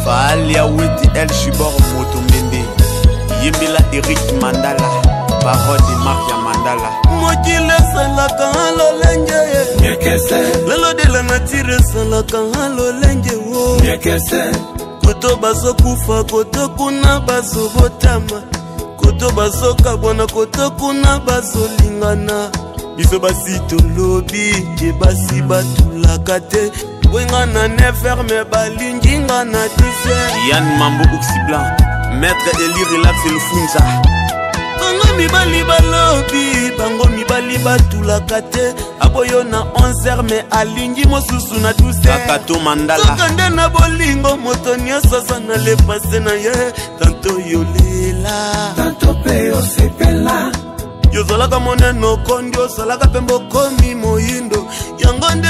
Falia Witi El Shibor Motomende Yembila Eric Mandala Parole de Maria Mandala Mokile salaka lolenje Lelo de la nature salaka lolenje Koto baso kufa koto kuna baso botama Koto baso kabwana koto kuna baso lingana Biso basi tolobi ke basi batulaka te Wengana ne ferme balinginga na dise Yann Mambo Oxyblanc Maître Eli Relax El Funza Bango mibali balobi Bango mibali batulaka te Aboyo na 11h me alingi mosusu na 12h Kakato Mandala Sokande na bolingo moto nyonso sana le pase na ye Tanto yolela Tanto pe osepela Yozalaka moneno kondi Osalaka pembo komi moyindo Yango nde